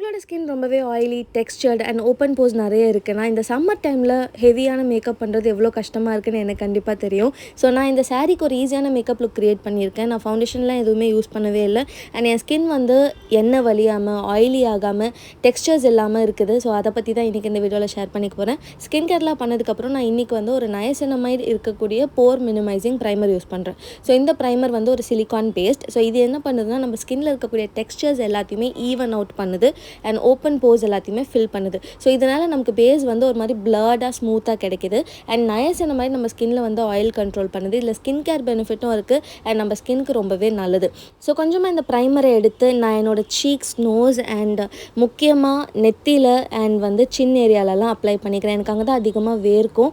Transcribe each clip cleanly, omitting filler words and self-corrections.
நம்மளோட ஸ்கின் ரொம்பவே oily டெக்ஸ்சர்ட் and open Bose நிறைய இருக்குன்னா இந்த சம்மர் டைமில் ஹெவியான மேக்கப் பண்ணுறது எவ்வளோ கஷ்டமாக இருக்குன்னு எனக்கு கண்டிப்பாக தெரியும். ஸோ நான் இந்த சாரீக்கு ஒரு ஈஸியான மேக்கப் லுக் க்ரியேட் பண்ணியிருக்கேன். நான் ஃபவுண்டேஷன்லாம் எதுவுமே யூஸ் பண்ணவே இல்லை. அண்ட் என் ஸ்கின் வந்து எண்ணெய் வலியாமல் ஆயிலி ஆகாமல் டெக்ஸ்சர்ஸ் இல்லாமல் இருக்குது. ஸோ அதை பற்றி தான் இன்றைக்கி இந்த வீடியோவில் ஷேர் பண்ணிக்க போகிறேன். ஸ்கின் கேர்லாம் பண்ணதுக்கப்புறம் நான் இன்றைக்கி வந்து ஒரு நயசினமைட் இருக்கக்கூடிய போர் மினிமைசிங் ப்ரைமர் யூஸ் பண்ணுறேன். ஸோ இந்த ப்ரைமர் வந்து ஒரு சிலிகான் பேஸ்ட். ஸோ இது என்ன பண்ணுதுன்னா நம்ம ஸ்கின்னில் இருக்கக்கூடிய டெக்ஸ்சர்ஸ் எல்லாத்தையுமே ஈவன் அவுட் பண்ணுது அண்ட் ஓப்பன் போஸ் எல்லாத்தையுமே ஃபில் பண்ணுது. ஸோ இதனால் நமக்கு பேஸ் வந்து ஒரு மாதிரி பிளர்டாக ஸ்மூத்தாக கிடைக்கிது. அண்ட் நயசினமைட் நம்ம ஸ்கின்னில் வந்து ஆயில் கண்ட்ரோல் பண்ணுது. இதில் ஸ்கின் கேர் பெனிஃபிட்டும் இருக்குது அண்ட் நம்ம ஸ்கின்க்கு ரொம்பவே நல்லது. ஸோ கொஞ்சமாக இந்த ப்ரைமரை எடுத்து நான் என்னோட சீக்ஸ், நோஸ் அண்ட் முக்கியமாக நெத்தியில் அண்ட் வந்து சின் ஏரியாலலாம் அப்ளை பண்ணிக்கிறேன். எனக்கு அங்கே தான் அதிகமாக வேர்க்கும்.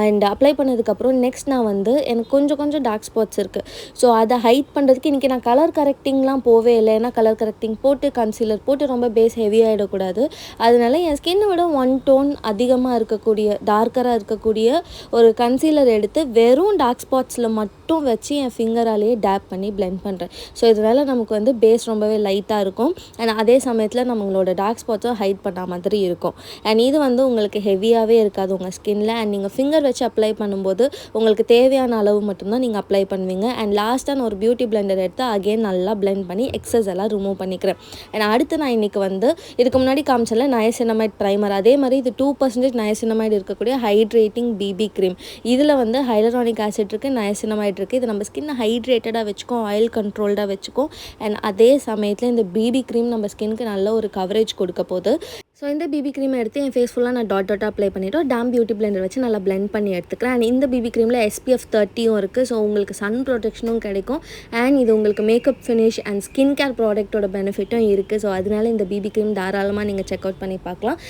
அண்ட் அப்ளை பண்ணதுக்கப்புறம் நெக்ஸ்ட் நான் வந்து எனக்கு கொஞ்சம் டார்க் ஸ்பாட்ஸ் இருக்குது. ஸோ அதை ஹைட் பண்ணுறதுக்கு இன்றைக்கி நான் கலர் கரெக்டிங்லாம் போவே இல்லை. ஏன்னா கலர் கரெக்டிங் போட்டு கன்சீலர் போட்டு ரொம்ப பேஸ் ஹெவியாகிடக்கூடாது. அதனால என் ஸ்கின்னை விட 1 டோன் அதிகமாக இருக்கக்கூடிய டார்க்கராக இருக்கக்கூடிய ஒரு கன்சீலர் எடுத்து வெறும் டார்க் ஸ்பாட்ஸில் மட்டும் வச்சு என் ஃபிங்கராலேயே டேப் பண்ணி பிளெண்ட் பண்ணுறேன். ஸோ இதனால் நமக்கு வந்து பேஸ் ரொம்பவே லைட்டாக இருக்கும் அண்ட் அதே சமயத்தில் நம்மளோட டார்க் ஸ்பாட்ஸும் ஹைட் பண்ண மாதிரி இருக்கும். அண்ட் இது வந்து உங்களுக்கு ஹெவியாகவே இருக்காது உங்கள் ஸ்கின்னில். அண்ட் நீங்கள் ஃபிங்கர் வச்சு அப்ளை பண்ணும்போது உங்களுக்கு தேவையான அளவு மட்டும்தான் நீங்கள் அப்ளை பண்ணுவீங்க. அண்ட் லாஸ்ட்டாக நான் ஒரு பியூட்டி பிளெண்டர் எடுத்து அகெயின் நல்லா பிளெண்ட் பண்ணி எக்ஸஸ் எல்லாம் ரிமூவ் பண்ணிக்கிறேன். அண்ட் அடுத்து நான் இன்றைக்கி வந்து இதுக்கு முன்னாடி காமிச்சல நயசினமைட் ப்ரைமர், அதே மாதிரி இது 2% நயசினமைட் இருக்கக்கூடிய ஹைட்ரேட்டிங் பிபி க்ரீம். இதில் வந்து ஹைலரானிக் ஆசிட் இருக்குது, நயசினமைட் இருக்குது. இது நம்ம ஸ்கின்னை ஹைட்ரேட்டடாக வச்சுக்கும், ஆயில் கண்ட்ரோல்டாக வச்சுக்கும். அண்ட் அதே சமயத்தில் இந்த பிபி க்ரீம் நம்ம ஸ்கின்க்கு நல்ல ஒரு கவரேஜ் கொடுக்க போகுது. ஸோ இந்த பிபி க்ரீமை எடுத்து என் ஃபேஸ் ஃபுல்லாக நான் டாட்டாக அப்ளை பண்ணிவிட்டு டேம் பியூட்டி பிளெண்டர் வச்சு நல்லா பிளெண்ட் பண்ணி எடுத்துக்கிறேன். அண்ட் இந்த பிபி க்ரீமில் SPF 30யும் இருக்குது. ஸோ உங்களுக்கு சன் ப்ரொடெக்ஷனும் கிடைக்கும் அண்ட் இது உங்களுக்கு makeup finish and skin care ப்ராடக்ட்டோட பெனிஃபிட்டும் இருக்குது. ஸோ அதனால இந்த பிபி க்ரீம் தாராளமாக நீங்கள் செக் அவுட் பண்ணி பார்க்கலாம்.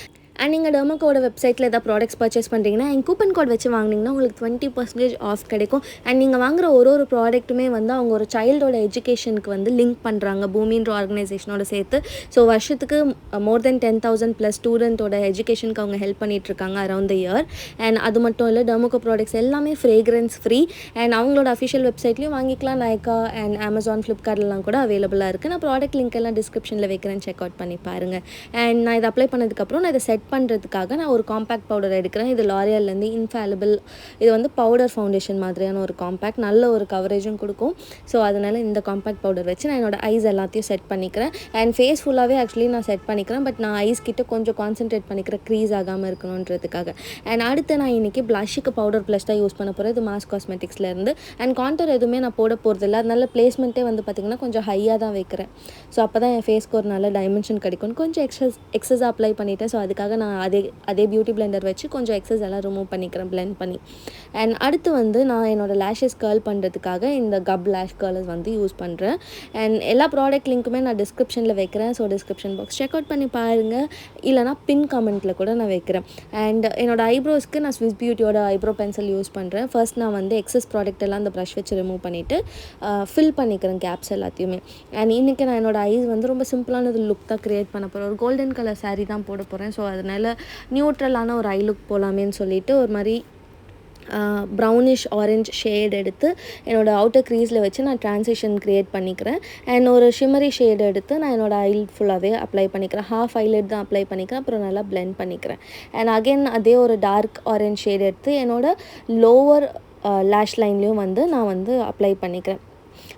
அண்ட் நீங்கள் டெர்மாக்கோட வெப்சைட்டில் எதாவது ப்ராடக்ட்ஸ் பர்ச்சேஸ் பண்ணுறீங்கன்னா என் கூப்பன் கோட் வச்சு வாங்கினீங்கன்னா உங்களுக்கு 20% ஆஃப் கிடைக்கும். அண்ட் நீங்கள் வாங்குகிற ஒரு ப்ராடக்ட்டுமே வந்து அவங்க ஒரு சைல்டோட எஜுகேஷனுக்கு வந்து லிங்க் பண்ணுறாங்க பூமின்ற ஆர்கனைசேஷனோட சேர்த்து. ஸோ வருஷத்துக்கு மோர் தென் 10,000+ ஸ்டூடெண்ட்டோட எஜுகேஷனுக்கு அவங்க ஹெல்ப் பண்ணிகிட்ருக்காங்க அரௌண்ட் த இயர். அண்ட் அது மட்டும் இல்லை, டெர்மாக்கோ ப்ராடக்ட்ஸ் எல்லாமே ஃப்ரேக்ரன்ஸ் ஃப்ரீ அண்ட் அவங்களோட அஃபிஷியல் வெப்சைட்லேயும் வாங்கிக்கலாம். நைக்கா அண்ட் அமேசான், ஃப்ளிப்கார்ட்லாம் கூட அவைலபிளாக இருக்குது. நான் ப்ராடக்ட் லிங்க் எல்லாம் டிஸ்கிரிப்ஷனில் வைக்கிறேன், செக் அவுட் பண்ணி பாருங்கள். அண்ட் நான் இதை அப்ளை பண்ணதுக்கப்புறம் நான் இதை செட் பண்ணுறதுக்காக நான் ஒரு காம்பேக்ட் பவுடர் எடுக்கிறேன். இது லாரியால்லேருந்து infallible. இது வந்து பவுடர் ஃபவுண்டேஷன் மாதிரியான ஒரு காம்பேக்ட், நல்ல ஒரு கவரேஜும் கொடுக்கும். ஸோ அதனால் இந்த காம்பேக்ட் பவுடர் வச்சு நான் என்னோடய ஐஸ் எல்லாத்தையும் செட் பண்ணிக்கிறேன். அண்ட் ஃபேஸ் ஃபுல்லாகவே ஆக்சுவலி நான் செட் பண்ணிக்கிறேன். பட் நான் ஐஸ் கிட்ட கொஞ்சம் கான்சென்ட்ரேட் பண்ணிக்கிறேன், க்ரீஸ் ஆகாமல் இருக்கணுன்றதுக்காக. அண்ட் அடுத்து நான் இன்றைக்கி ப்ளஷ்ஷுக்கு பவுடர் ப்ளஷ் தான் யூஸ் பண்ண போகிறேன். இது மாஸ் காஸ்மெட்டிக்ஸ்லேருந்து. அண்ட் கான்டர் எதுவுமே நான் போட போகிறதில்ல. அதனால பிளேஸ்மெண்ட்டே வந்து பார்த்திங்கன்னா கொஞ்சம் ஹையாக தான் வைக்கிறேன். ஸோ அப்போ தான் என் ஃபேஸ்க்கு ஒரு நல்ல டைமென்ஷன் கிடைக்கும். கொஞ்சம் எக்ஸஸ் அப்ளை பண்ணிவிட்டேன். ஸோ அதுக்காக நான் அதே பியூட்டி பிளெண்டர் வச்சு கொஞ்சம் எக்ஸஸ் எல்லாம் ரிமூவ் பண்ணிக்கிறேன் பிளெண்ட் பண்ணி. அண்ட் அடுத்து வந்து நான் என்னோடய லேஷஸ் கர்ல் பண்ணுறதுக்காக இந்த gubb லேஷ் கர்லர்ஸ் வந்து யூஸ் பண்ணுறேன். அண்ட் எல்லா ப்ராடக்ட் லிங்க்குமே நான் டிஸ்கிரிப்ஷனில் வைக்கிறேன். So description box check out பண்ணி பாருங்கள், இல்லைனா பின் கமெண்ட்டில் கூட நான் வைக்கிறேன். அண்ட் என்னோடய ஐப்ரோஸ்க்கு நான் ஸ்விஸ் பியூட்டியோட ஐப்ரோ பென்சில் யூஸ் பண்ணுறேன். ஃபர்ஸ்ட் நான் வந்து எக்ஸஸ் ப்ராடக்ட் எல்லாம் அந்த ப்ரஷ் வச்சு ரிமூவ் பண்ணிவிட்டு ஃபில் பண்ணிக்கிறேன் கேப்ஸ் எல்லாத்தையுமே. அண்ட் இன்றைக்கி நான் என்னோடய ஐஸ் வந்து ரொம்ப சிம்பிளானது லுக் தான் க்ரியேட் பண்ண போகிறேன். ஒரு கோல்டன் கலர் சாரீ தான் போட போகிறேன். ஸோ அதனால் நியூட்ரலான ஒரு ஐ லுக் போகலாமேன்னு சொல்லிட்டு ஒரு மாதிரி ப்ரௌனிஷ் ஆரஞ்ச் ஷேட் எடுத்து என்னோடய அவுட்டர் க்ரீஸில் வச்சு நான் ட்ரான்சிஷன் க்ரியேட் பண்ணிக்கிறேன். அண்ட் ஒரு ஷிமரி ஷேட் எடுத்து நான் என்னோடய ஐலிட் ஃபுல்லாகவே அப்ளை பண்ணிக்கிறேன். ஹாஃப் ஐலிட் தான் அப்ளை பண்ணிக்கிறேன். அப்புறம் நல்லா பிளெண்ட் பண்ணிக்கிறேன். அண்ட் அகெயின் அதே ஒரு டார்க் ஆரஞ்ச் ஷேட் எடுத்து என்னோடய லோவர் லேஷ் லைன்லேயும் வந்து நான் வந்து அப்ளை பண்ணிக்கிறேன்.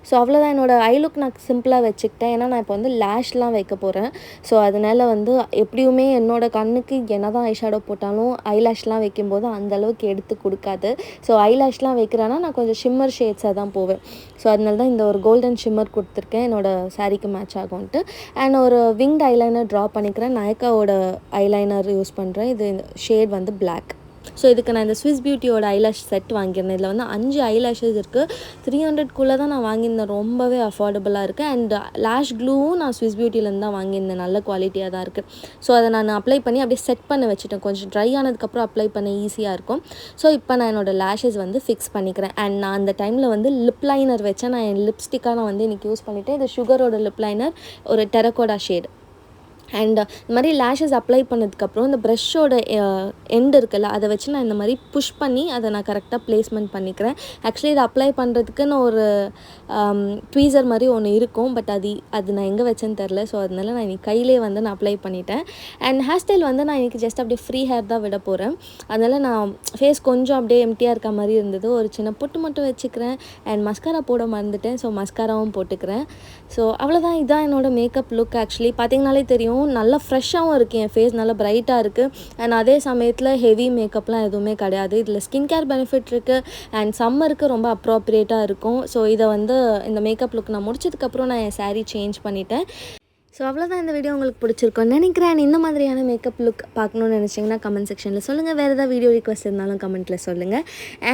ஸோ அவ்வளோதான், என்னோடய ஐ லுக் நான் சிம்பிளாக வச்சுக்கிட்டேன். ஏன்னா நான் இப்போ வந்து லேஷ்லாம் வைக்க போகிறேன். ஸோ அதனால் வந்து எப்படியுமே என்னோடய கண்ணுக்கு என்ன தான் ஐஷேடோ போட்டாலும் ஐலேஷ்லாம் வைக்கும்போது அந்தளவுக்கு எடுத்து கொடுக்காது. ஸோ ஐலேஷ்லாம் வைக்கிறேன்னா நான் கொஞ்சம் ஷிம்மர் ஷேட்ஸாக தான் போவேன். ஸோ அதனால தான் இந்த ஒரு கோல்டன் ஷிம்மர் கொடுத்துருக்கேன் என்னோடய சாரீக்கு மேட்ச் ஆகும்ன்ட்டு. அண்ட் ஒரு விங்ட் ஐலைனர் ட்ரா பண்ணிக்கிறேன். நயக்காவோட ஐலைனர் யூஸ் பண்ணுறேன். இது ஷேட் வந்து பிளாக். ஸோ இதுக்கு நான் இந்த ஸ்விஸ் பியூட்டியோட ஐலாஷ் செட் வாங்கியிருந்தேன். இதில் வந்து 5 ஐலாஷஸ் இருக்குது. 300க்குள்ளே தான் நான் வாங்கியிருந்தேன். ரொம்பவே அஃபோர்டபுளாக இருக்குது. அண்ட் லேஷ் க்ளூவும் நான் ஸ்விஸ் பியூட்டிலேருந்து தான் வாங்கியிருந்தேன். நல்ல குவாலிட்டியாக தான் இருக்குது. ஸோ அதை நான் அப்ளை பண்ணி அப்படியே செட் பண்ண வச்சுட்டேன். கொஞ்சம் ட்ரை ஆனதுக்கப்புறம் அப்ளை பண்ண ஈஸியாக இருக்கும். ஸோ இப்போ நான் என்னோடய லேஷஸ் வந்து ஃபிக்ஸ் பண்ணிக்கிறேன். அண்ட் நான் அந்த டைமில் வந்து லிப் லைனர் வச்சேன். நான் என் லிப்ஸ்டிக்காக நான் வந்து இன்றைக்கி யூஸ் பண்ணிவிட்டேன். இது சுகரோட லிப் லைனர், ஒரு டெரகோடா ஷேட். அண்ட் இந்த மாதிரி லேஷஸ் அப்ளை பண்ணதுக்கப்புறம் இந்த ப்ரஷ்ஷோட எண்ட் இருக்குல்ல அதை வச்சு நான் இந்த மாதிரி புஷ் பண்ணி அதை நான் கரெக்டாக ப்ளேஸ்மெண்ட் பண்ணிக்கிறேன். ஆக்சுவலி இதை அப்ளை பண்ணுறதுக்குன்னு ஒரு ட்வீசர் மாதிரி ஒன்று இருக்கும், பட் அது நான் எங்கே வச்சேன்னு தெரில. ஸோ அதனால நான் இன்றைக்கி கையிலே வந்து நான் அப்ளை பண்ணிட்டேன். அண்ட் ஹேர் ஸ்டைல் வந்து நான் இன்றைக்கி ஜஸ்ட் அப்படியே ஃப்ரீ ஹேர் தான் விட போகிறேன். அதனால் நான் ஃபேஸ் கொஞ்சம் அப்படியே எம்டியாக இருக்க மாதிரி இருந்தது. ஒரு சின்ன பொட்டு மட்டும் வச்சுக்கிறேன். அண்ட் மஸ்காரா போட மறந்துட்டேன், ஸோ மஸ்காராவும் போட்டுக்கிறேன். ஸோ அவ்வளோதான், இதுதான் என்னோடய மேக்கப் லுக். ஆக்சுவலி பார்த்திங்கனாலே தெரியும், நல்லா ஃப்ரெஷ்ஷாகவும் இருக்குது, என் ஃபேஸ் நல்லா ப்ரைட்டாக இருக்குது. அண்ட் அதே சமயத்தில் ஹெவி மேக்கப்லாம் எதுவுமே கிடையாது. இதில் ஸ்கின் கேர் பெனிஃபிட் இருக்குது அண்ட் சம்மருக்கு ரொம்ப அப்ராப்ரியேட்டாக இருக்கும். ஸோ இதை வந்து இந்த மேக்கப் லுக் நான் முடிச்சதுக்கப்புறம் நான் என் சாரீ சேஞ்ச் பண்ணிட்டேன். ஸோ அவ்வளோதான், இந்த வீடியோ உங்களுக்கு பிடிச்சிருக்கோன்னு நினைக்கிறேன். இந்த மாதிரியான மேக்கப் லுக் பார்க்கணுன்னு நினச்சிங்கன்னா கமெண்ட் செக்ஷனில் சொல்லுங்கள். வேறு ஏதாவது வீடியோ ரிக்வஸ்ட் இருந்தாலும் கமெண்ட்டில் சொல்லுங்கள்.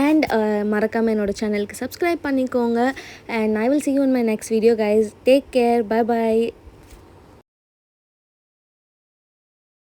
அண்ட் மறக்காமல் என்னோடய சேனலுக்கு சப்ஸ்கிரைப் பண்ணிக்கோங்க. And I will see you in my next video guys. Take care. Bye bye.